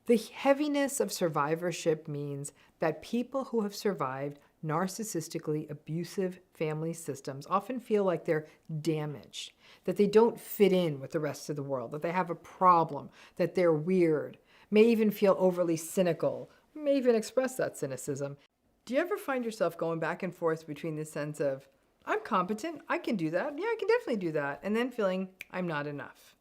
The heaviness of survivorship means that people who have survived narcissistically abusive family systems often feel like they're damaged, that they don't fit in with the rest of the world, that they have a problem, that they're weird, may even feel overly cynical, may even express that cynicism. Do you ever find yourself going back and forth between the sense of, I'm competent, I can do that, yeah, I can definitely do that, and then feeling, I'm not enough?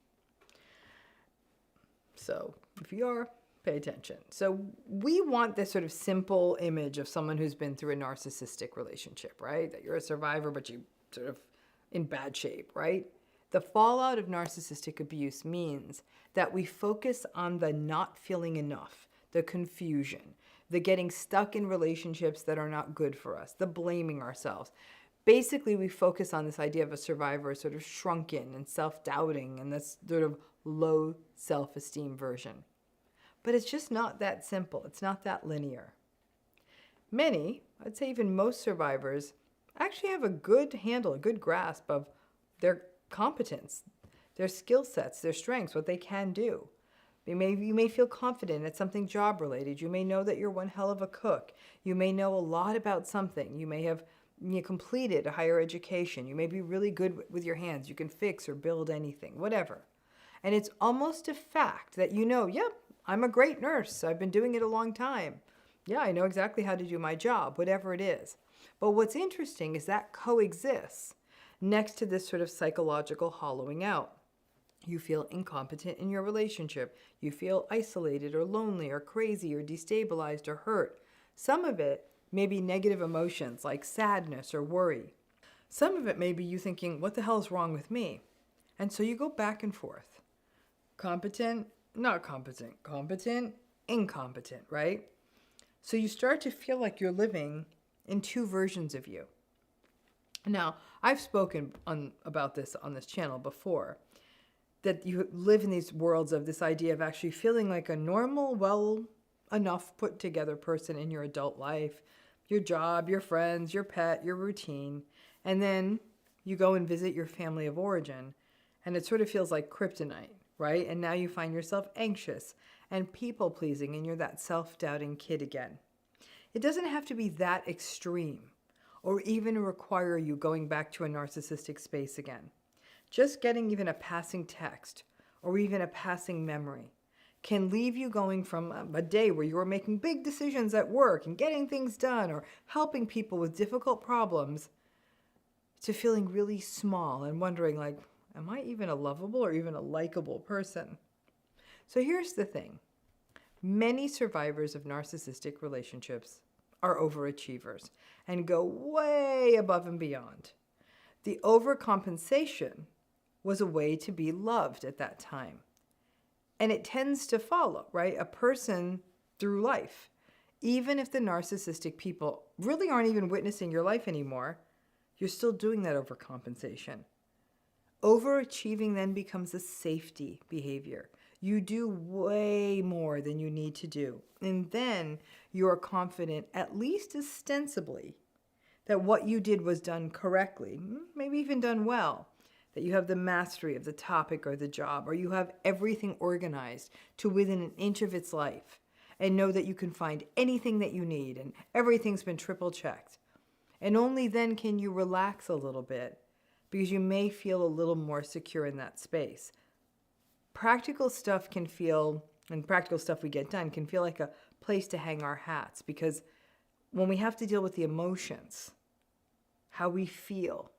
So, if you are, pay attention. So we want this sort of simple image of someone who's been through a narcissistic relationship, right? That you're a survivor, but you sort of in bad shape, right? The fallout of narcissistic abuse means that we focus on the not feeling enough, the confusion, the getting stuck in relationships that are not good for us, the blaming ourselves. Basically, we focus on this idea of a survivor as sort of shrunken and self-doubting and this sort of low self-esteem version. But it's just not that simple. It's not that linear. Many, I'd say even most survivors, actually have a good handle, a good grasp of their competence, their skill sets, their strengths, what they can do. You may feel confident at something job-related. You may know that you're one hell of a cook. You may know a lot about something. You may have completed a higher education. You may be really good with your hands. You can fix or build anything, whatever. And it's almost a fact that you know, yep, I'm a great nurse. I've been doing it a long time. Yeah, I know exactly how to do my job, whatever it is. But what's interesting is that coexists next to this sort of psychological hollowing out. You feel incompetent in your relationship. You feel isolated or lonely or crazy or destabilized or hurt. Some of it may be negative emotions like sadness or worry. Some of it may be you thinking, what the hell is wrong with me? And so you go back and forth. Competent, not competent, competent, incompetent, right? So you start to feel like you're living in two versions of you. Now, I've spoken about this on this channel before, that you live in these worlds of this idea of actually feeling like a normal, well enough put together person in your adult life, your job, your friends, your pet, your routine, and then you go and visit your family of origin, and it sort of feels like kryptonite. Right? And now you find yourself anxious and people-pleasing, and you're that self-doubting kid again. It doesn't have to be that extreme or even require you going back to a narcissistic space again. Just getting even a passing text or even a passing memory can leave you going from a day where you were making big decisions at work and getting things done or helping people with difficult problems to feeling really small and wondering like, am I even a lovable or even a likable person? So here's the thing. Many survivors of narcissistic relationships are overachievers and go way above and beyond. The overcompensation was a way to be loved at that time. And it tends to follow, right? A person through life. Even if the narcissistic people really aren't even witnessing your life anymore, you're still doing that overcompensation. Overachieving then becomes a safety behavior. You do way more than you need to do. And then you're confident, at least ostensibly, that what you did was done correctly, maybe even done well, that you have the mastery of the topic or the job, or you have everything organized to within an inch of its life, and know that you can find anything that you need and everything's been triple checked. And only then can you relax a little bit, because you may feel a little more secure in that space. Practical stuff can feel, and practical stuff we get done can feel like a place to hang our hats, because when we have to deal with the emotions, how we feel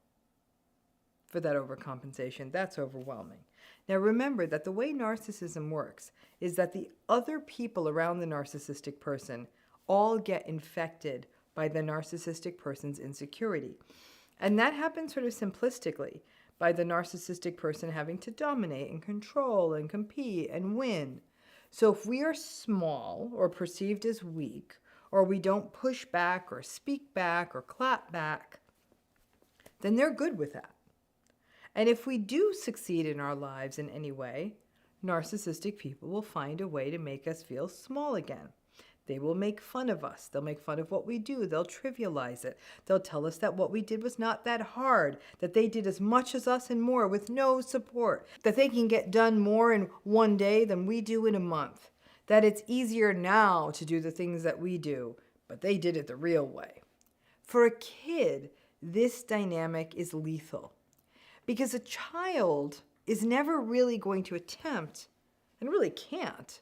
for that overcompensation, that's overwhelming. Now remember that the way narcissism works is that the other people around the narcissistic person all get infected by the narcissistic person's insecurity. And that happens sort of simplistically by the narcissistic person having to dominate and control and compete and win. So if we are small or perceived as weak, or we don't push back or speak back or clap back, then they're good with that. And if we do succeed in our lives in any way, narcissistic people will find a way to make us feel small again. They will make fun of us. They'll make fun of what we do. They'll trivialize it. They'll tell us that what we did was not that hard, that they did as much as us and more with no support, that they can get done more in one day than we do in a month, that it's easier now to do the things that we do, but they did it the real way. For a kid, this dynamic is lethal because a child is never really going to attempt, and really can't,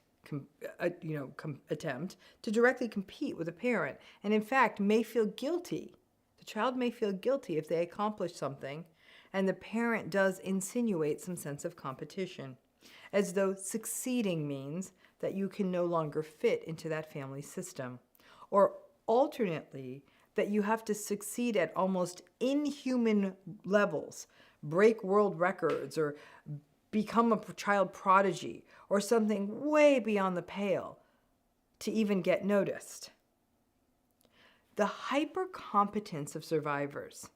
attempt to directly compete with a parent, and in fact may feel guilty. The child may feel guilty if they accomplish something, and the parent does insinuate some sense of competition, as though succeeding means that you can no longer fit into that family system, or alternately, that you have to succeed at almost inhuman levels, break world records, or become a child prodigy, or something way beyond the pale to even get noticed. The hypercompetence of survivors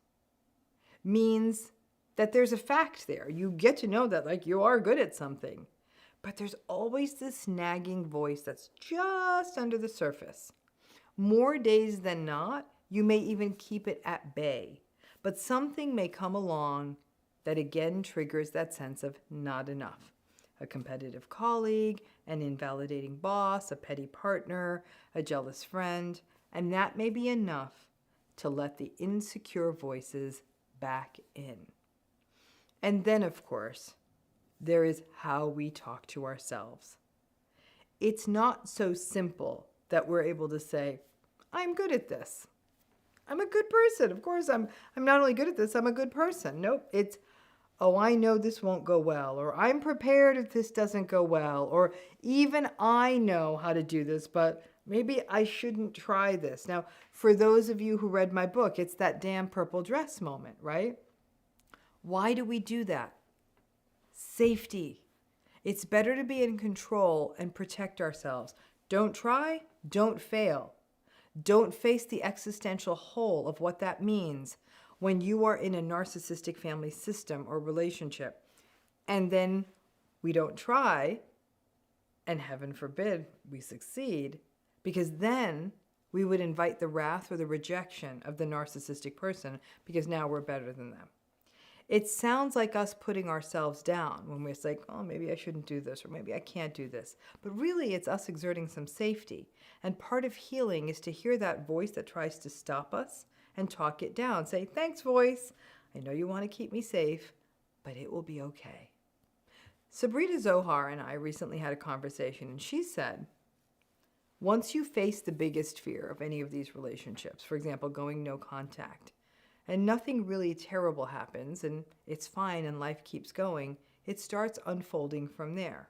means that there's a fact there. You get to know that, like, you are good at something, but there's always this nagging voice that's just under the surface. More days than not, you may even keep it at bay, but something may come along that again triggers that sense of not enough. A competitive colleague, an invalidating boss, a petty partner, a jealous friend, and that may be enough to let the insecure voices back in. And then, of course, there is how we talk to ourselves. It's not so simple that we're able to say, I'm good at this. I'm a good person. Of course, I'm not only good at this, I'm a good person. Nope, it's, oh, I know this won't go well, or I'm prepared if this doesn't go well, or even I know how to do this, but maybe I shouldn't try this. Now, for those of you who read my book, it's that damn purple dress moment, right? Why do we do that? Safety. It's better to be in control and protect ourselves. Don't try, don't fail. Don't face the existential hole of what that means when you are in a narcissistic family system or relationship. And then we don't try, and heaven forbid we succeed, because then we would invite the wrath or the rejection of the narcissistic person because now we're better than them. It sounds like us putting ourselves down when we're like, oh, maybe I shouldn't do this, or maybe I can't do this. But really, it's us exerting some safety. And part of healing is to hear that voice that tries to stop us and talk it down. Say, thanks, voice. I know you want to keep me safe, but it will be okay. Sabrina Zohar and I recently had a conversation, and she said, once you face the biggest fear of any of these relationships, for example, going no contact, and nothing really terrible happens, and it's fine and life keeps going, it starts unfolding from there.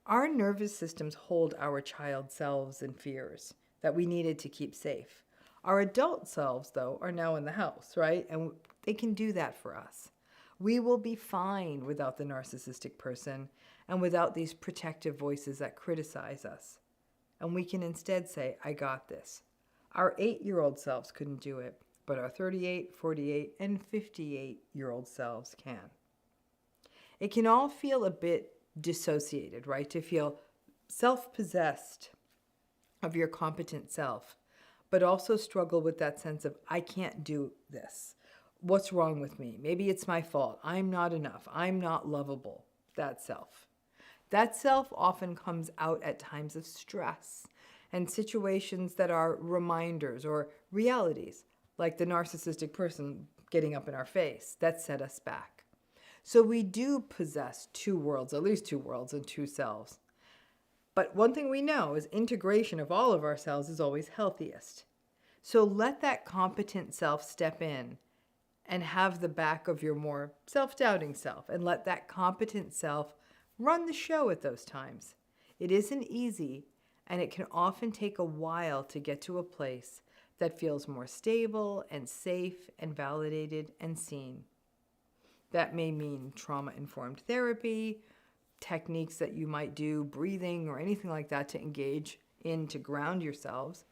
Our nervous systems hold our child selves and fears that we needed to keep safe. Our adult selves, though, are now in the house, right? And they can do that for us. We will be fine without the narcissistic person and without these protective voices that criticize us. And we can instead say, I got this. Our 8-year-old selves couldn't do it, but our 38, 48, and 58-year-old selves can. It can all feel a bit dissociated, right? To feel self-possessed of your competent self, but also struggle with that sense of, I can't do this. What's wrong with me? Maybe it's my fault. I'm not enough. I'm not lovable. That self. That self often comes out at times of stress and situations that are reminders or realities, like the narcissistic person getting up in our face, that set us back. So we do possess two worlds, at least two worlds and two selves. But one thing we know is integration of all of ourselves is always healthiest. So let that competent self step in and have the back of your more self-doubting self, and let that competent self run the show at those times. It isn't easy, and it can often take a while to get to a place that feels more stable and safe and validated and seen. That may mean trauma-informed therapy, techniques that you might do, breathing or anything like that to engage in to ground yourselves,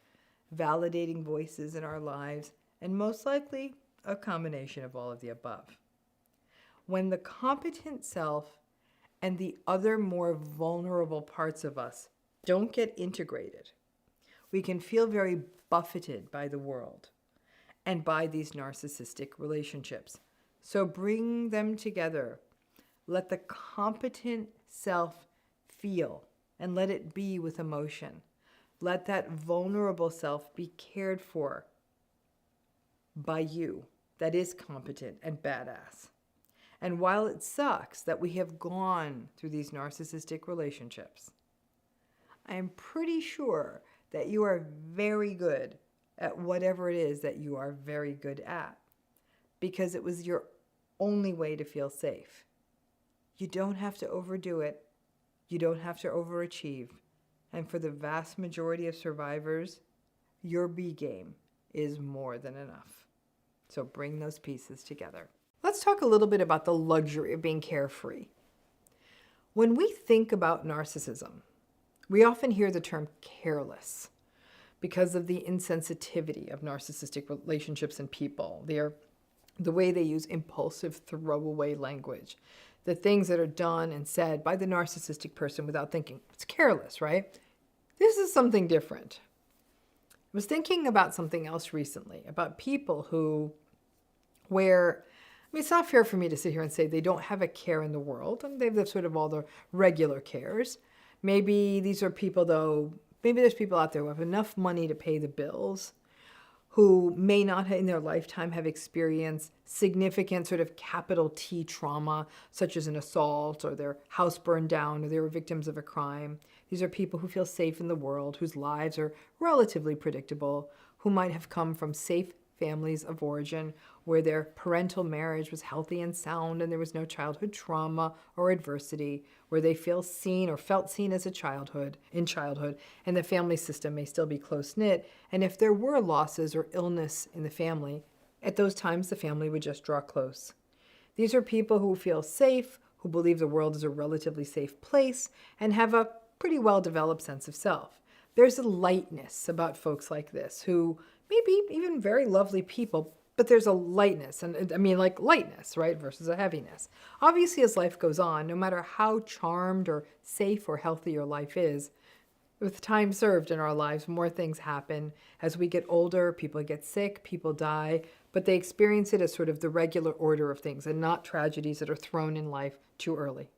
validating voices in our lives, and most likely a combination of all of the above. When the competent self and the other more vulnerable parts of us don't get integrated, we can feel very buffeted by the world and by these narcissistic relationships. So bring them together. Let the competent self feel and let it be with emotion. Let that vulnerable self be cared for by you that is competent and badass. And while it sucks that we have gone through these narcissistic relationships, I am pretty sure that you are very good at whatever it is that you are very good at, because it was your only way to feel safe. You don't have to overdo it. You don't have to overachieve. And for the vast majority of survivors, your B game is more than enough. So bring those pieces together. Let's talk a little bit about the luxury of being carefree. When we think about narcissism, we often hear the term careless because of the insensitivity of narcissistic relationships and people. The way they use impulsive throwaway language, the things that are done and said by the narcissistic person without thinking. It's careless, right? This is something different. I was thinking about something else recently, about people it's not fair for me to sit here and say they don't have a care in the world, and they have sort of all the regular cares. Maybe these are people, though, maybe there's people out there who have enough money to pay the bills, who may not in their lifetime have experienced significant sort of capital T trauma, such as an assault or their house burned down or they were victims of a crime. These are people who feel safe in the world, whose lives are relatively predictable, who might have come from safe families of origin where their parental marriage was healthy and sound and there was no childhood trauma or adversity, where they feel seen or felt seen as in childhood, and the family system may still be close-knit. And if there were losses or illness in the family, at those times the family would just draw close. These are people who feel safe, who believe the world is a relatively safe place, and have a pretty well-developed sense of self. There's a lightness about folks like this who maybe even very lovely people, but there's a lightness, and I mean like lightness, right, versus a heaviness. Obviously, as life goes on, no matter how charmed or safe or healthy your life is, with time served in our lives, more things happen. As we get older, people get sick, people die, but they experience it as sort of the regular order of things and not tragedies that are thrown in life too early.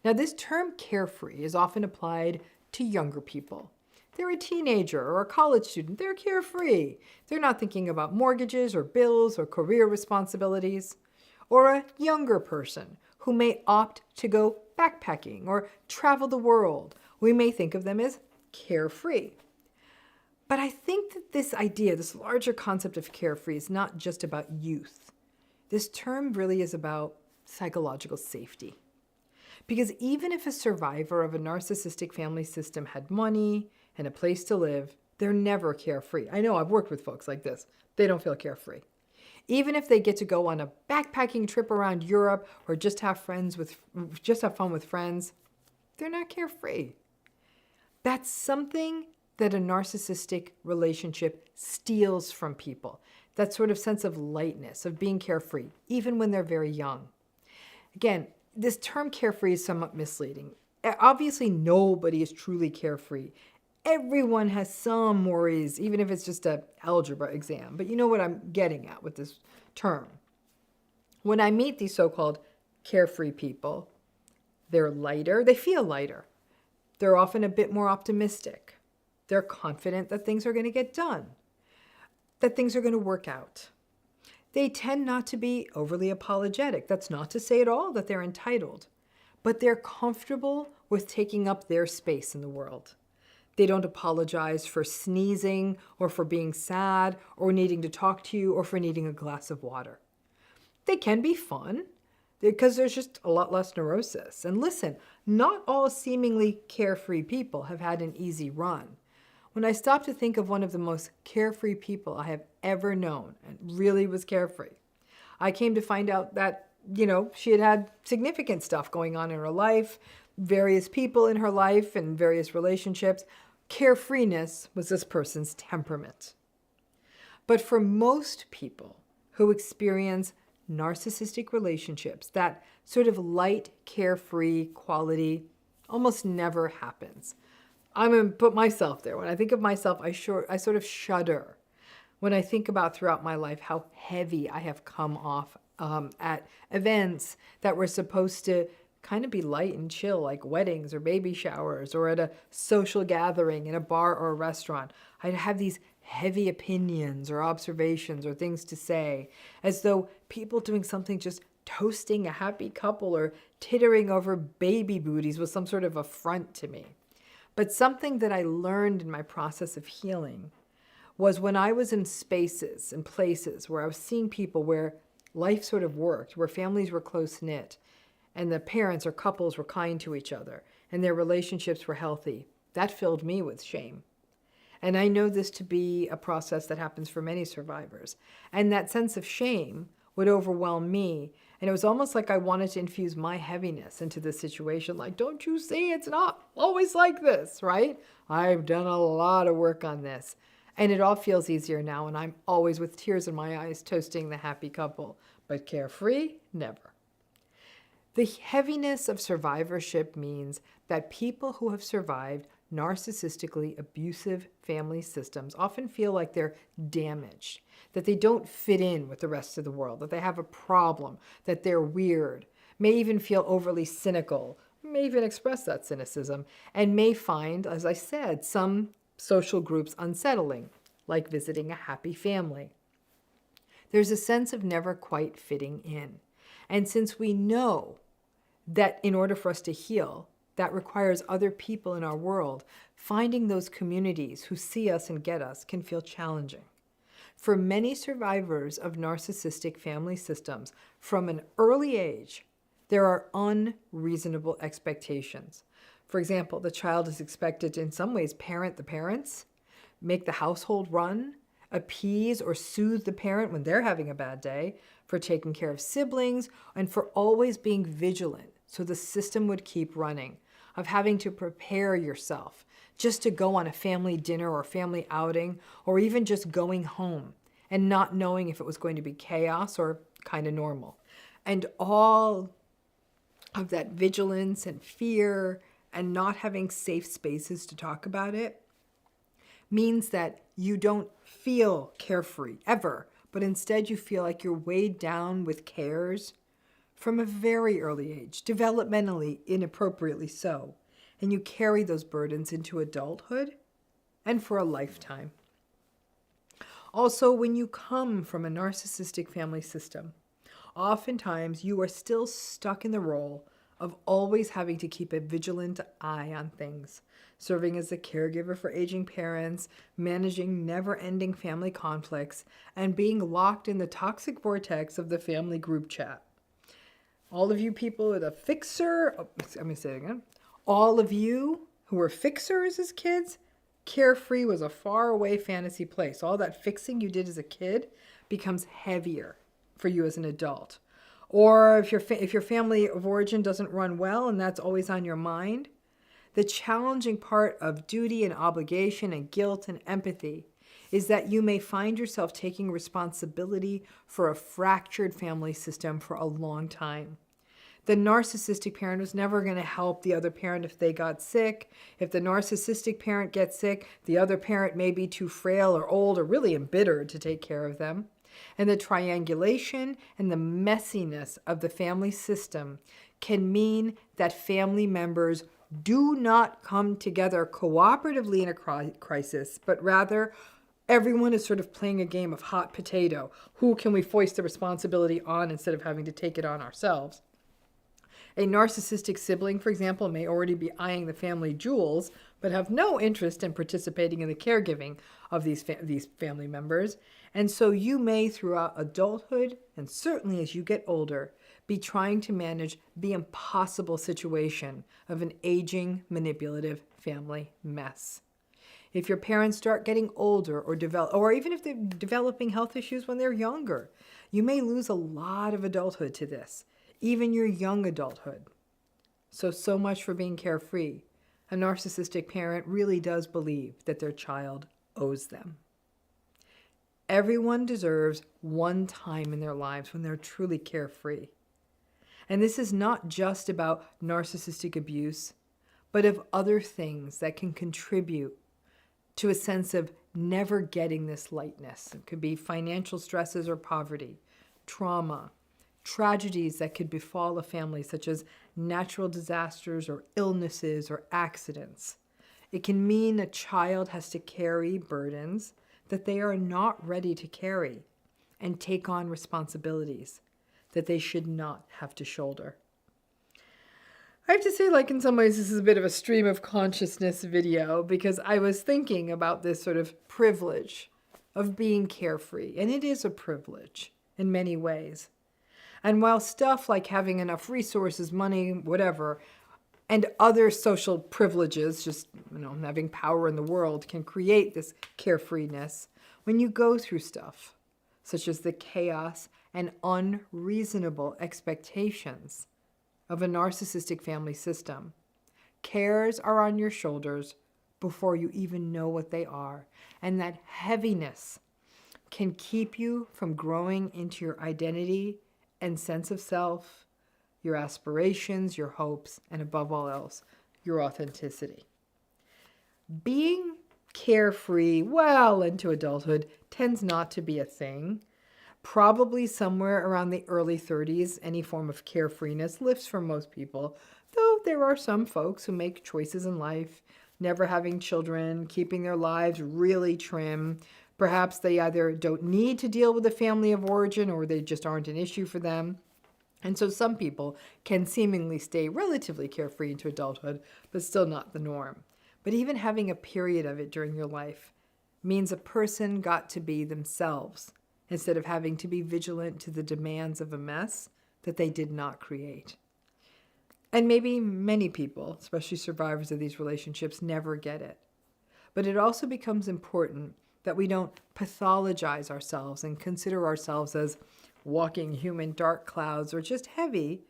Now, this term carefree is often applied to younger people. They're a teenager or a college student. They're carefree. They're not thinking about mortgages or bills or career responsibilities. Or a younger person who may opt to go backpacking or travel the world. We may think of them as carefree. But I think that this idea, this larger concept of carefree, is not just about youth. This term really is about psychological safety. Because even if a survivor of a narcissistic family system had money and a place to live, they're never carefree. I know, I've worked with folks like this. They don't feel carefree. Even if they get to go on a backpacking trip around Europe or just have fun with friends, they're not carefree. That's something that a narcissistic relationship steals from people. That sort of sense of lightness, of being carefree, even when they're very young. Again, this term carefree is somewhat misleading. Obviously, nobody is truly carefree. Everyone has some worries, even if it's just an algebra exam. But you know what I'm getting at with this term. When I meet these so-called carefree people, they're lighter. They feel lighter. They're often a bit more optimistic. They're confident that things are going to get done, that things are going to work out. They tend not to be overly apologetic. That's not to say at all that they're entitled, but they're comfortable with taking up their space in the world. They don't apologize for sneezing or for being sad or needing to talk to you or for needing a glass of water. They can be fun because there's just a lot less neurosis. And listen, not all seemingly carefree people have had an easy run. When I stopped to think of one of the most carefree people I have ever known, and really was carefree, I came to find out that, she had significant stuff going on in her life, various people in her life and various relationships. Carefreeness was this person's temperament. But for most people who experience narcissistic relationships, that sort of light, carefree quality almost never happens. I'm going to put myself there. When I think of myself, I sort of shudder when I think about throughout my life how heavy I have come off at events that were supposed to kind of be light and chill, like weddings or baby showers or at a social gathering in a bar or a restaurant. I'd have these heavy opinions or observations or things to say, as though people doing something, just toasting a happy couple or tittering over baby booties, was some sort of affront to me. But something that I learned in my process of healing was when I was in spaces and places where I was seeing people where life sort of worked, where families were close-knit and the parents or couples were kind to each other and their relationships were healthy, that filled me with shame. And I know this to be a process that happens for many survivors. And that sense of shame would overwhelm me. And it was almost like I wanted to infuse my heaviness into the situation. Like, don't you see, it's not always like this, right? I've done a lot of work on this. And it all feels easier now, and I'm always with tears in my eyes toasting the happy couple. But carefree, never. The heaviness of survivorship means that people who have survived narcissistically abusive family systems often feel like they're damaged, that they don't fit in with the rest of the world, that they have a problem, that they're weird, may even feel overly cynical, may even express that cynicism, and may find, as I said, some social groups unsettling, like visiting a happy family. There's a sense of never quite fitting in. And since we know that in order for us to heal, that requires other people in our world, finding those communities who see us and get us can feel challenging. For many survivors of narcissistic family systems, from an early age, there are unreasonable expectations. For example, the child is expected to, in some ways, parent the parents, make the household run, appease or soothe the parent when they're having a bad day, for taking care of siblings, and for always being vigilant so the system would keep running, of having to prepare yourself just to go on a family dinner or family outing, or even just going home and not knowing if it was going to be chaos or kind of normal. And all of that vigilance and fear and not having safe spaces to talk about it means that you don't feel carefree ever, but instead you feel like you're weighed down with cares from a very early age, developmentally inappropriately so, and you carry those burdens into adulthood and for a lifetime. Also, when you come from a narcissistic family system, oftentimes you are still stuck in the role of always having to keep a vigilant eye on things, serving as a caregiver for aging parents, managing never-ending family conflicts, and being locked in the toxic vortex of the family group chat. All of you people with a fixer, I'm going to say it again. All of you who were fixers as kids, carefree was a faraway fantasy place. All that fixing you did as a kid becomes heavier for you as an adult. Or if your family of origin doesn't run well and that's always on your mind, the challenging part of duty and obligation and guilt and empathy is that you may find yourself taking responsibility for a fractured family system for a long time. The narcissistic parent was never going to help the other parent if they got sick. If the narcissistic parent gets sick, the other parent may be too frail or old or really embittered to take care of them. And the triangulation and the messiness of the family system can mean that family members do not come together cooperatively in a crisis, but rather everyone is sort of playing a game of hot potato. Who can we foist the responsibility on instead of having to take it on ourselves? A narcissistic sibling, for example, may already be eyeing the family jewels, but have no interest in participating in the caregiving of these family members. And so you may, throughout adulthood, and certainly as you get older, be trying to manage the impossible situation of an aging, manipulative family mess. If your parents start getting older or even if they're developing health issues when they're younger, you may lose a lot of adulthood to this, even your young adulthood. So much for being carefree. A narcissistic parent really does believe that their child owes them. Everyone deserves one time in their lives when they're truly carefree. And this is not just about narcissistic abuse, but of other things that can contribute to a sense of never getting this lightness. It could be financial stresses or poverty, trauma, tragedies that could befall a family, such as natural disasters or illnesses or accidents. It can mean a child has to carry burdens that they are not ready to carry and take on responsibilities that they should not have to shoulder. I have to say, like, in some ways, this is a bit of a stream of consciousness video, because I was thinking about this sort of privilege of being carefree. And it is a privilege in many ways. And while stuff like having enough resources, money, whatever, and other social privileges, just, having power in the world, can create this carefreeness, when you go through stuff, such as the chaos and unreasonable expectations of a narcissistic family system, cares are on your shoulders before you even know what they are. And that heaviness can keep you from growing into your identity and sense of self, your aspirations, your hopes, and above all else, your authenticity. Being carefree well into adulthood tends not to be a thing. Probably somewhere around the early 30s, any form of carefreeness lifts for most people, though there are some folks who make choices in life, never having children, keeping their lives really trim. Perhaps they either don't need to deal with a family of origin or they just aren't an issue for them. And so some people can seemingly stay relatively carefree into adulthood, but still not the norm. But even having a period of it during your life means a person got to be themselves, instead of having to be vigilant to the demands of a mess that they did not create. And maybe many people, especially survivors of these relationships, never get it. But it also becomes important that we don't pathologize ourselves and consider ourselves as walking human dark clouds or just heavy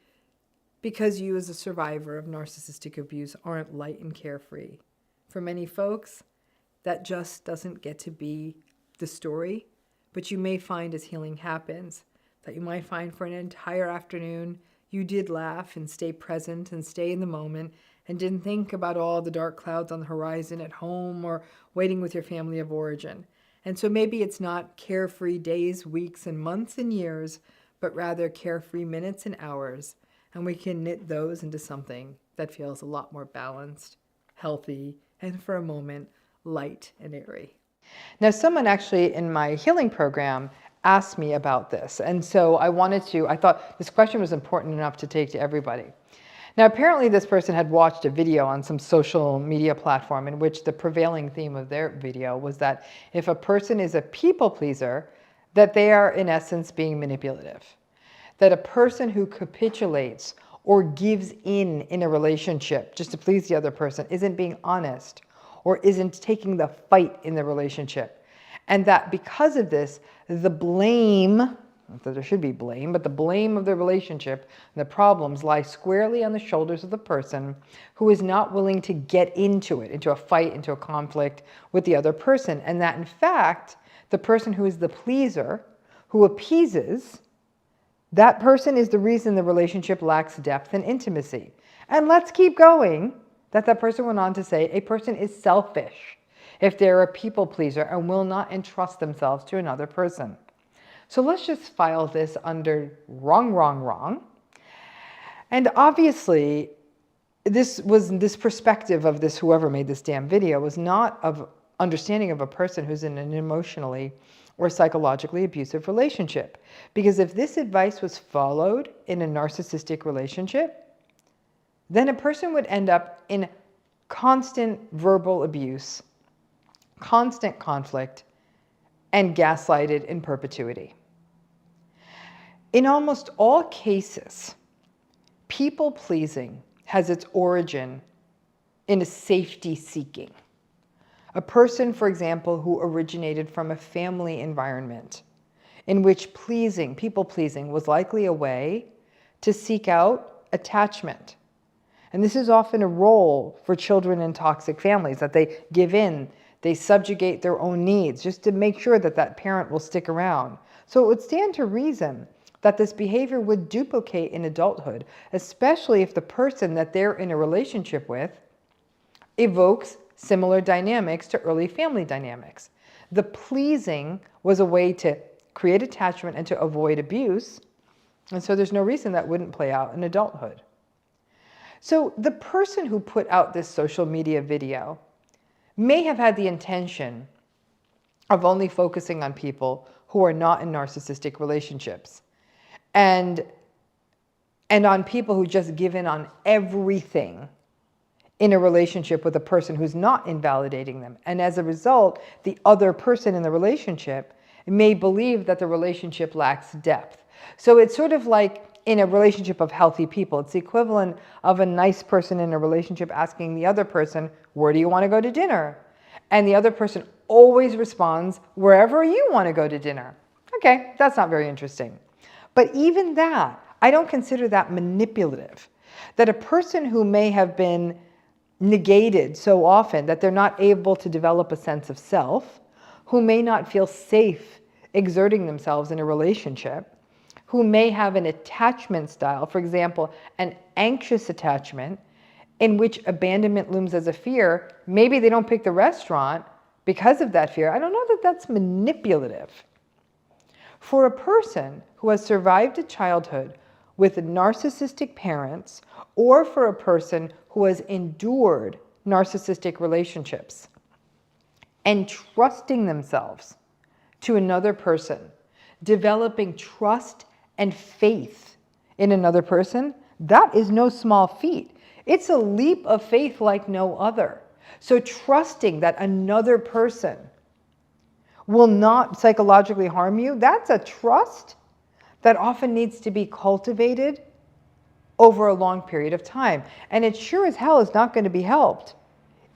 because you as a survivor of narcissistic abuse aren't light and carefree. For many folks, that just doesn't get to be the story. But you may find as healing happens that you might find for an entire afternoon you did laugh and stay present and stay in the moment and didn't think about all the dark clouds on the horizon at home or waiting with your family of origin. And so maybe it's not carefree days, weeks, and months and years, but rather carefree minutes and hours. And we can knit those into something that feels a lot more balanced, healthy, and for a moment, light and airy. Now, someone actually in my healing program asked me about this. And so I thought this question was important enough to take to everybody. Now, apparently this person had watched a video on some social media platform in which the prevailing theme of their video was that if a person is a people pleaser, that they are in essence being manipulative. That a person who capitulates or gives in a relationship just to please the other person isn't being honest, or isn't taking the fight in the relationship. And that because of this, the blame, not that there should be blame, but the blame of the relationship and the problems lie squarely on the shoulders of the person who is not willing to get into it, into a fight, into a conflict with the other person. And that in fact, the person who is the pleaser, who appeases, that person is the reason the relationship lacks depth and intimacy. And let's keep going. That person went on to say, a person is selfish if they're a people pleaser and will not entrust themselves to another person. So let's just file this under wrong, wrong, wrong. And obviously, this perspective of this, whoever made this damn video, was not of understanding of a person who's in an emotionally or psychologically abusive relationship. Because if this advice was followed in a narcissistic relationship, then a person would end up in constant verbal abuse, constant conflict, and gaslighted in perpetuity. In almost all cases, people-pleasing has its origin in a safety seeking. A person, for example, who originated from a family environment in which people-pleasing was likely a way to seek out attachment. And this is often a role for children in toxic families, that they give in, they subjugate their own needs just to make sure that that parent will stick around. So it would stand to reason that this behavior would duplicate in adulthood, especially if the person that they're in a relationship with evokes similar dynamics to early family dynamics. The pleasing was a way to create attachment and to avoid abuse, and so there's no reason that wouldn't play out in adulthood. So the person who put out this social media video may have had the intention of only focusing on people who are not in narcissistic relationships, and on people who just give in on everything in a relationship with a person who's not invalidating them. And as a result, the other person in the relationship may believe that the relationship lacks depth. So it's sort of like in a relationship of healthy people, it's the equivalent of a nice person in a relationship asking the other person, where do you want to go to dinner? And the other person always responds, wherever you want to go to dinner. Okay, that's not very interesting. But even that, I don't consider that manipulative. That a person who may have been negated so often that they're not able to develop a sense of self, who may not feel safe exerting themselves in a relationship, who may have an attachment style, for example, an anxious attachment in which abandonment looms as a fear, maybe they don't pick the restaurant because of that fear. I don't know that that's manipulative. For a person who has survived a childhood with narcissistic parents, or for a person who has endured narcissistic relationships and trusting themselves to another person, developing trust and faith in another person, that is no small feat. It's a leap of faith like no other. So trusting that another person will not psychologically harm you, that's a trust that often needs to be cultivated over a long period of time. And it sure as hell is not going to be helped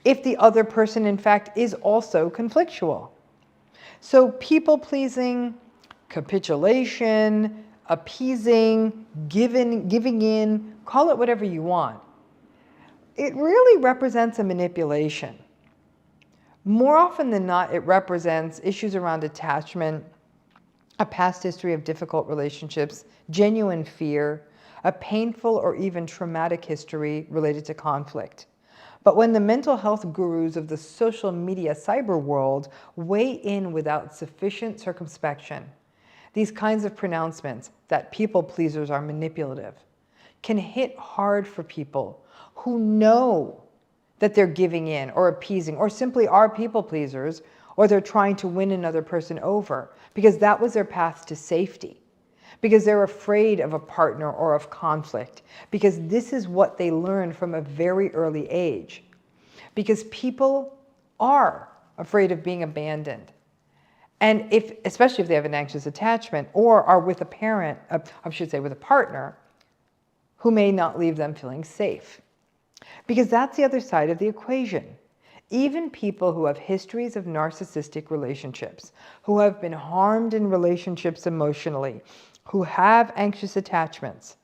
if the other person, in fact, is also conflictual. So people-pleasing, capitulation, appeasing, giving in, call it whatever you want. It really represents a manipulation. More often than not, it represents issues around attachment, a past history of difficult relationships, genuine fear, a painful or even traumatic history related to conflict. But when the mental health gurus of the social media cyber world weigh in without sufficient circumspection, these kinds of pronouncements that people pleasers are manipulative can hit hard for people who know that they're giving in or appeasing or simply are people pleasers, or they're trying to win another person over because that was their path to safety, because they're afraid of a partner or of conflict, because this is what they learned from a very early age, because people are afraid of being abandoned. And especially if they have an anxious attachment or are with a parent, I should say with a partner, who may not leave them feeling safe. Because that's the other side of the equation. Even people who have histories of narcissistic relationships, who have been harmed in relationships emotionally, who have anxious attachments,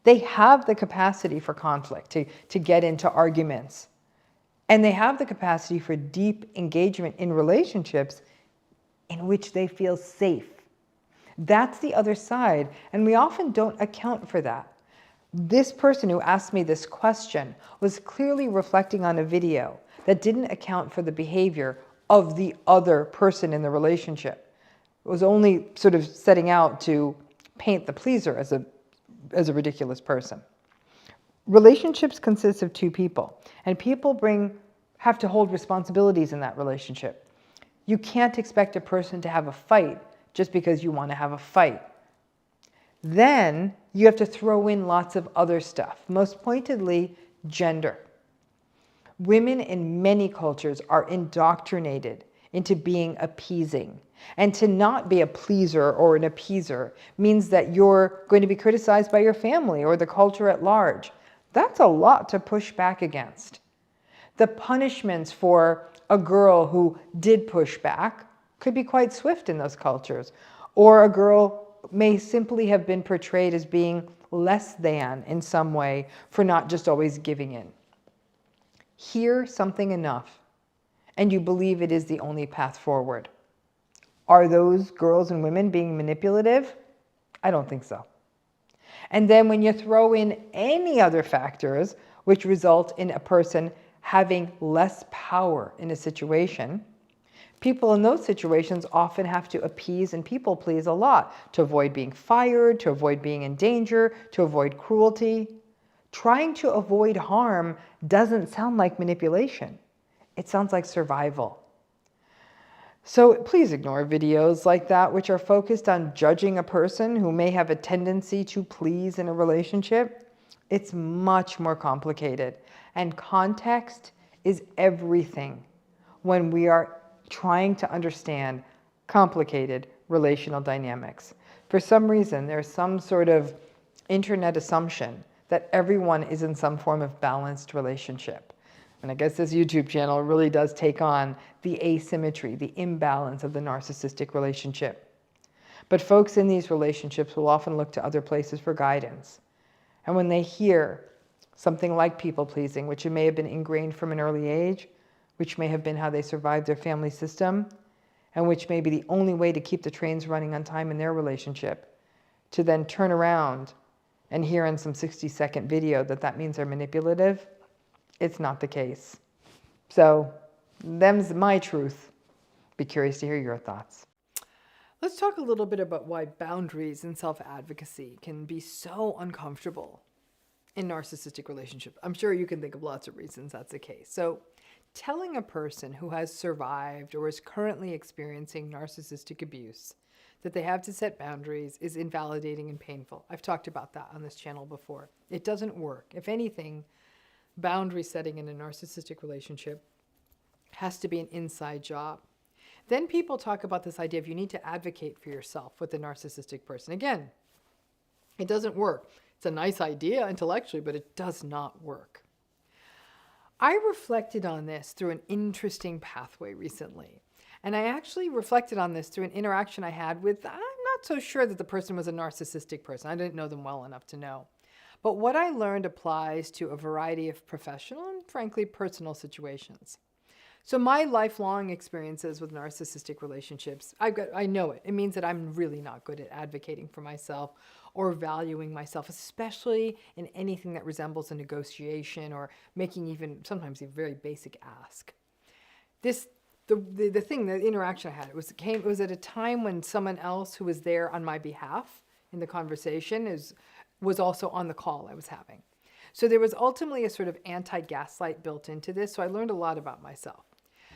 they have the capacity for conflict, to get into arguments. And they have the capacity for deep engagement in relationships in which they feel safe. That's the other side, and we often don't account for that. This person who asked me this question was clearly reflecting on a video that didn't account for the behavior of the other person in the relationship. It was only sort of setting out to paint the pleaser as a ridiculous person. Relationships consist of two people, and people have to hold responsibilities in that relationship. You can't expect a person to have a fight just because you want to have a fight. Then you have to throw in lots of other stuff, most pointedly, gender. Women in many cultures are indoctrinated into being appeasing. And to not be a pleaser or an appeaser means that you're going to be criticized by your family or the culture at large. That's a lot to push back against. The punishments for a girl who did push back could be quite swift in those cultures. Or a girl may simply have been portrayed as being less than in some way for not just always giving in. Hear something enough, and you believe it is the only path forward. Are those girls and women being manipulative? I don't think so. And then when you throw in any other factors which result in a person having less power in a situation, people in those situations often have to appease and people please a lot to avoid being fired, to avoid being in danger, to avoid cruelty, Trying to avoid harm doesn't sound like manipulation. It sounds like survival. So please ignore videos like that, which are focused on judging a person who may have a tendency to please in a relationship. It's much more complicated, and context is everything when we are trying to understand complicated relational dynamics. For some reason, there's some sort of internet assumption that everyone is in some form of balanced relationship. And I guess this YouTube channel really does take on the asymmetry, the imbalance of the narcissistic relationship. But folks in these relationships will often look to other places for guidance. And when they hear something like people-pleasing, which may have been ingrained from an early age, which may have been how they survived their family system, and which may be the only way to keep the trains running on time in their relationship, to then turn around and hear in some 60-second video that that means they're manipulative, it's not the case. So, them's my truth. Be curious to hear your thoughts. Let's talk a little bit about why boundaries and self-advocacy can be so uncomfortable in narcissistic relationships. I'm sure you can think of lots of reasons that's the case. So, telling a person who has survived or is currently experiencing narcissistic abuse that they have to set boundaries is invalidating and painful. I've talked about that on this channel before. It doesn't work. If anything, boundary setting in a narcissistic relationship has to be an inside job. Then people talk about this idea of you need to advocate for yourself with a narcissistic person. Again, it doesn't work. It's a nice idea intellectually, but it does not work. I reflected on this through an interesting pathway recently. And I actually reflected on this through an interaction I had with, I'm not so sure that the person was a narcissistic person. I didn't know them well enough to know. But what I learned applies to a variety of professional and frankly personal situations. So my lifelong experiences with narcissistic relationships, I know it. It means that I'm really not good at advocating for myself or valuing myself, especially in anything that resembles a negotiation or making even sometimes a very basic ask. The interaction I had, it was at a time when someone else who was there on my behalf in the conversation was also on the call I was having. So there was ultimately a sort of anti-gaslight built into this, so I learned a lot about myself.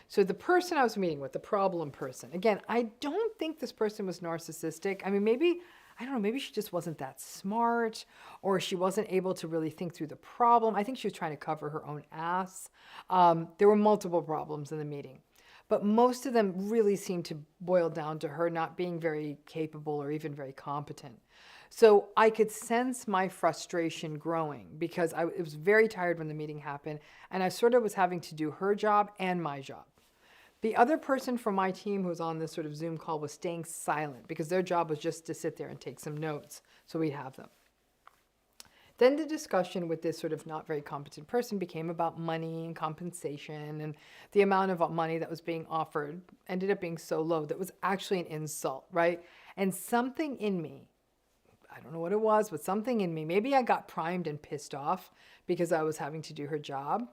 So the person I was meeting with, the problem person, again, I don't think this person was narcissistic. I mean, maybe, I don't know, maybe she just wasn't that smart, or she wasn't able to really think through the problem. I think she was trying to cover her own ass. There were multiple problems in the meeting, but most of them really seemed to boil down to her not being very capable or even very competent. So I could sense my frustration growing because I was very tired when the meeting happened, and I sort of was having to do her job and my job. The other person from my team who was on this sort of Zoom call was staying silent because their job was just to sit there and take some notes so we'd have them. Then the discussion with this sort of not very competent person became about money and compensation, and the amount of money that was being offered ended up being so low that was actually an insult, right? And something in me, I don't know what it was, but something in me, maybe I got primed and pissed off because I was having to do her job,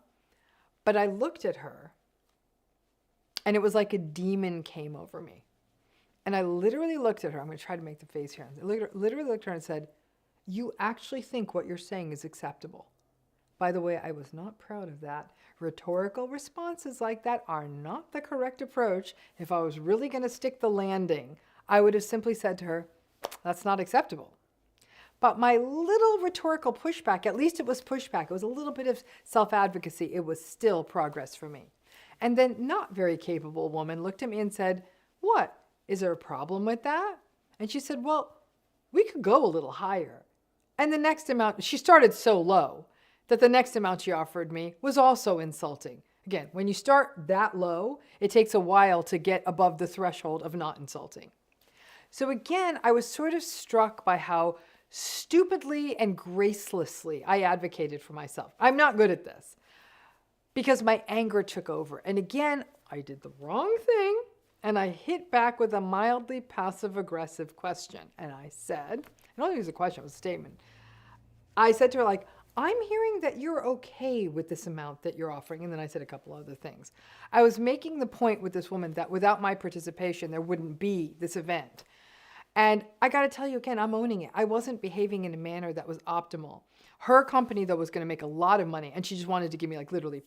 but I looked at her and it was like a demon came over me. And I literally looked at her. I'm going to try to make the face here. I literally looked at her and said, "You actually think what you're saying is acceptable." By the way, I was not proud of that. Rhetorical responses like that are not the correct approach. If I was really going to stick the landing, I would have simply said to her, "That's not acceptable." But my little rhetorical pushback, at least it was pushback. It was a little bit of self-advocacy. It was still progress for me. And then not very capable woman looked at me and said, "What? Is there a problem with that?" And she said, "Well, we could go a little higher." And the next amount, she started so low that the next amount she offered me was also insulting. Again, when you start that low, it takes a while to get above the threshold of not insulting. So again, I was sort of struck by how stupidly and gracelessly I advocated for myself. I'm not good at this because my anger took over. And again, I did the wrong thing and I hit back with a mildly passive-aggressive question. And I said, I don't think it was a question, it was a statement. I said to her, like, "I'm hearing that you're okay with this amount that you're offering." And then I said a couple other things. I was making the point with this woman that without my participation, there wouldn't be this event. And I got to tell you again, I'm owning it. I wasn't behaving in a manner that was optimal. Her company, though, was going to make a lot of money, and she just wanted to give me like literally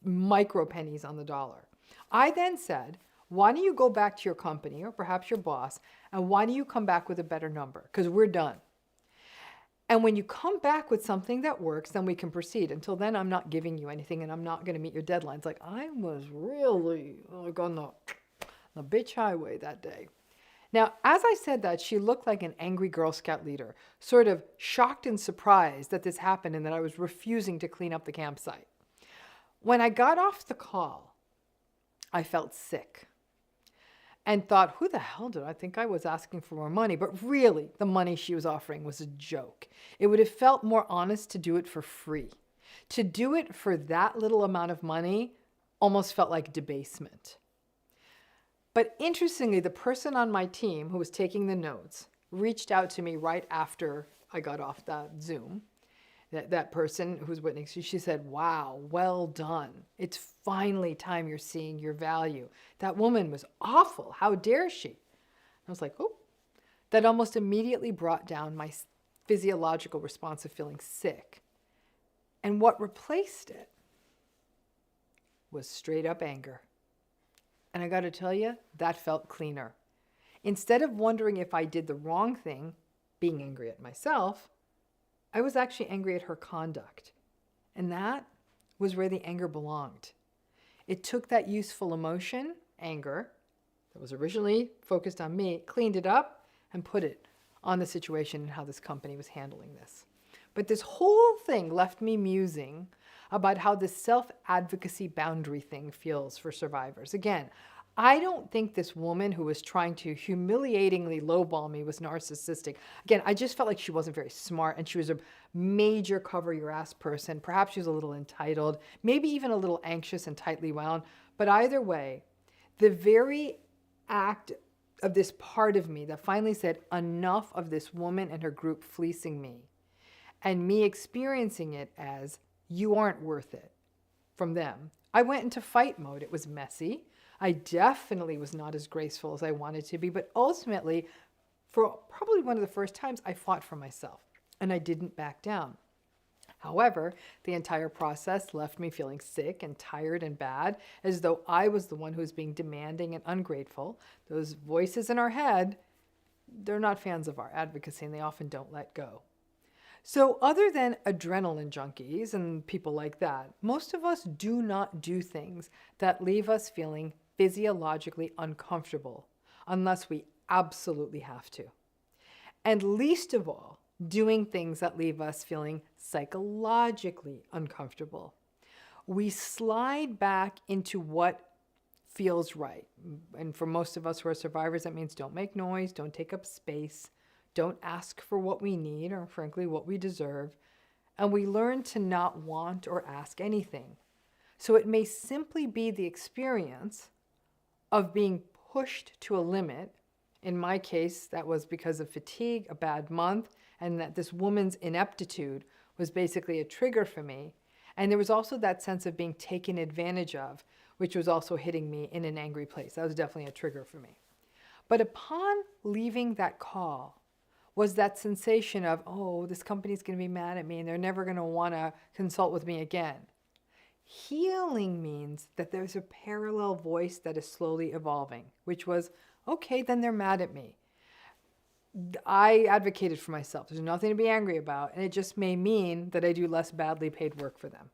micro pennies on the dollar. I then said, why don't you go back to your company or perhaps your boss, and why don't you come back with a better number? Because we're done. And when you come back with something that works, then we can proceed. Until then, I'm not giving you anything, and I'm not going to meet your deadlines. Like, I was really like on the bitch highway that day. Now, as I said that, she looked like an angry Girl Scout leader, sort of shocked and surprised that this happened and that I was refusing to clean up the campsite. When I got off the call, I felt sick and thought, who the hell did I think I was asking for more money? But really, the money she was offering was a joke. It would have felt more honest to do it for free. To do it for that little amount of money almost felt like debasement. But interestingly, the person on my team who was taking the notes reached out to me right after I got off that Zoom. That person who's witnessing, she said, wow, well done. It's finally time you're seeing your value. That woman was awful. How dare she? I was like, oh, that almost immediately brought down my physiological response of feeling sick. And what replaced it was straight up anger. And I got to tell you, that felt cleaner. Instead of wondering if I did the wrong thing, being angry at myself, I was actually angry at her conduct. And that was where the anger belonged. It took that useful emotion, anger, that was originally focused on me, cleaned it up, and put it on the situation and how this company was handling this. But this whole thing left me musing about how this self-advocacy boundary thing feels for survivors. Again, I don't think this woman who was trying to humiliatingly lowball me was narcissistic. Again, I just felt like she wasn't very smart, and she was a major cover-your-ass person. Perhaps she was a little entitled, maybe even a little anxious and tightly wound. But either way, the very act of this part of me that finally said enough of this woman and her group fleecing me, and me experiencing it as you aren't worth it from them, I went into fight mode. It was messy. I definitely was not as graceful as I wanted to be, but ultimately, for probably one of the first times, I fought for myself, and I didn't back down. However, the entire process left me feeling sick and tired and bad, as though I was the one who was being demanding and ungrateful. Those voices in our head, they're not fans of our advocacy, and they often don't let go. So other than adrenaline junkies and people like that, most of us do not do things that leave us feeling physiologically uncomfortable unless we absolutely have to. And least of all, doing things that leave us feeling psychologically uncomfortable. We slide back into what feels right. And for most of us who are survivors, that means don't make noise, don't take up space, don't ask for what we need or frankly what we deserve. And we learn to not want or ask anything. So it may simply be the experience of being pushed to a limit. In my case, that was because of fatigue, a bad month, and that this woman's ineptitude was basically a trigger for me. And there was also that sense of being taken advantage of, which was also hitting me in an angry place. That was definitely a trigger for me. But upon leaving that call was that sensation of, oh, this company's going to be mad at me and they're never going to want to consult with me again. Healing means that there's a parallel voice that is slowly evolving, which was, okay, then they're mad at me. I advocated for myself. There's nothing to be angry about, and it just may mean that I do less badly paid work for them.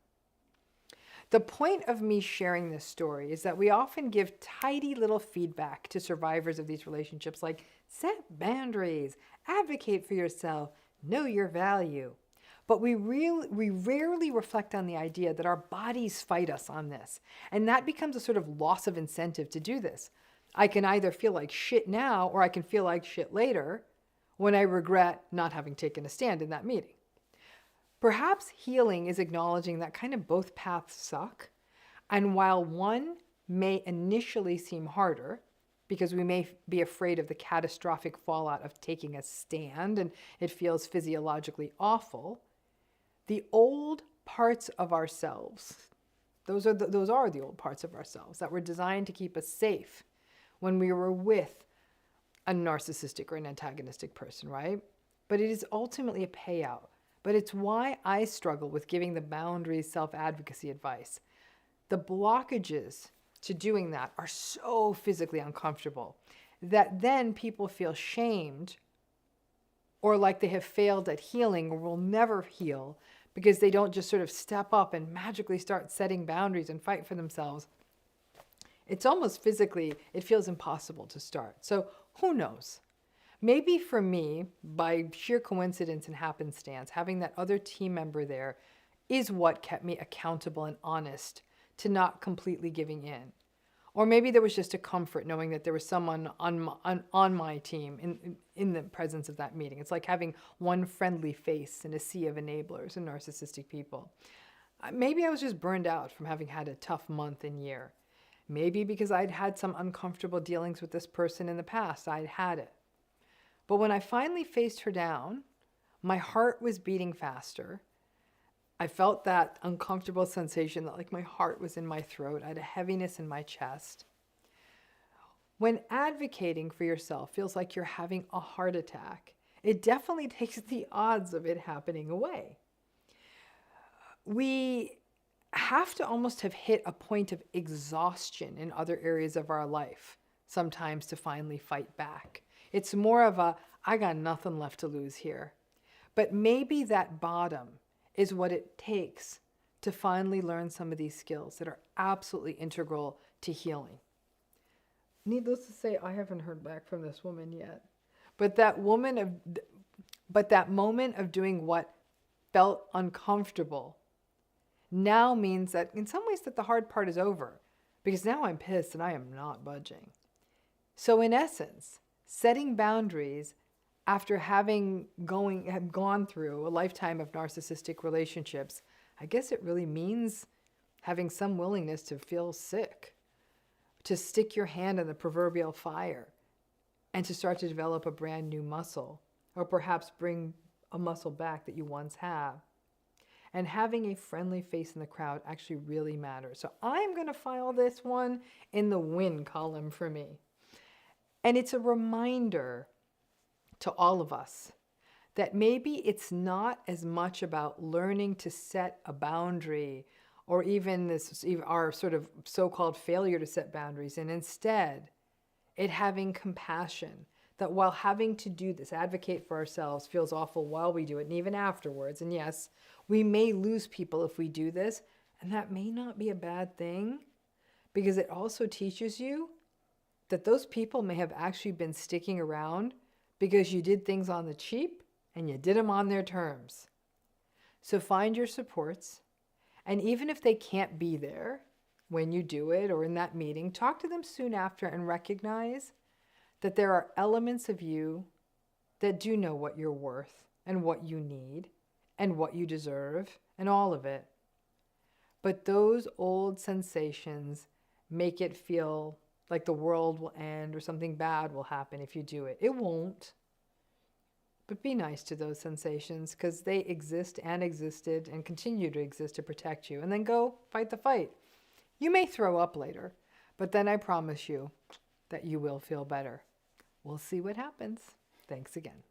The point of me sharing this story is that we often give tidy little feedback to survivors of these relationships like set boundaries, advocate for yourself, know your value. But we rarely reflect on the idea that our bodies fight us on this. And that becomes a sort of loss of incentive to do this. I can either feel like shit now or I can feel like shit later when I regret not having taken a stand in that meeting. Perhaps healing is acknowledging that kind of both paths suck. And while one may initially seem harder, because we may be afraid of the catastrophic fallout of taking a stand and it feels physiologically awful, the old parts of ourselves, those are the old parts of ourselves that were designed to keep us safe when we were with a narcissistic or an antagonistic person, right? But it is ultimately a payout but it's why I struggle with giving the boundaries self-advocacy advice. The blockages to doing that are so physically uncomfortable that then people feel shamed or like they have failed at healing or will never heal because they don't just sort of step up and magically start setting boundaries and fight for themselves. It's almost physically, it feels impossible to start. So who knows? Maybe for me, by sheer coincidence and happenstance, having that other team member there is what kept me accountable and honest to not completely giving in. Or maybe there was just a comfort knowing that there was someone on my team in the presence of that meeting. It's like having one friendly face in a sea of enablers and narcissistic people. Maybe I was just burned out from having had a tough month and year. Maybe because I'd had some uncomfortable dealings with this person in the past. I'd had it. But when I finally faced her down, my heart was beating faster. I felt that uncomfortable sensation that like my heart was in my throat. I had a heaviness in my chest. When advocating for yourself feels like you're having a heart attack, it definitely takes the odds of it happening away. We have to almost have hit a point of exhaustion in other areas of our life sometimes to finally fight back. It's more of a, I got nothing left to lose here. But maybe that bottom is what it takes to finally learn some of these skills that are absolutely integral to healing. Needless to say, I haven't heard back from this woman yet. But that moment of doing what felt uncomfortable now means that in some ways that the hard part is over, because now I'm pissed and I am not budging. So in essence, setting boundaries after having gone through a lifetime of narcissistic relationships, I guess it really means having some willingness to feel sick, to stick your hand in the proverbial fire, and to start to develop a brand new muscle, or perhaps bring a muscle back that you once have. And having a friendly face in the crowd actually really matters. So I'm going to file this one in the win column for me. And it's a reminder to all of us that maybe it's not as much about learning to set a boundary or even our sort of so-called failure to set boundaries, and instead it having compassion that while having to do this, advocate for ourselves, feels awful while we do it and even afterwards. And yes, we may lose people if we do this, and that may not be a bad thing because it also teaches you that those people may have actually been sticking around because you did things on the cheap and you did them on their terms. So find your supports, and even if they can't be there when you do it or in that meeting, talk to them soon after and recognize that there are elements of you that do know what you're worth and what you need and what you deserve and all of it. But those old sensations make it feel like the world will end or something bad will happen if you do it. It won't. But be nice to those sensations because they exist and existed and continue to exist to protect you. And then go fight the fight. You may throw up later, but then I promise you that you will feel better. We'll see what happens. Thanks again.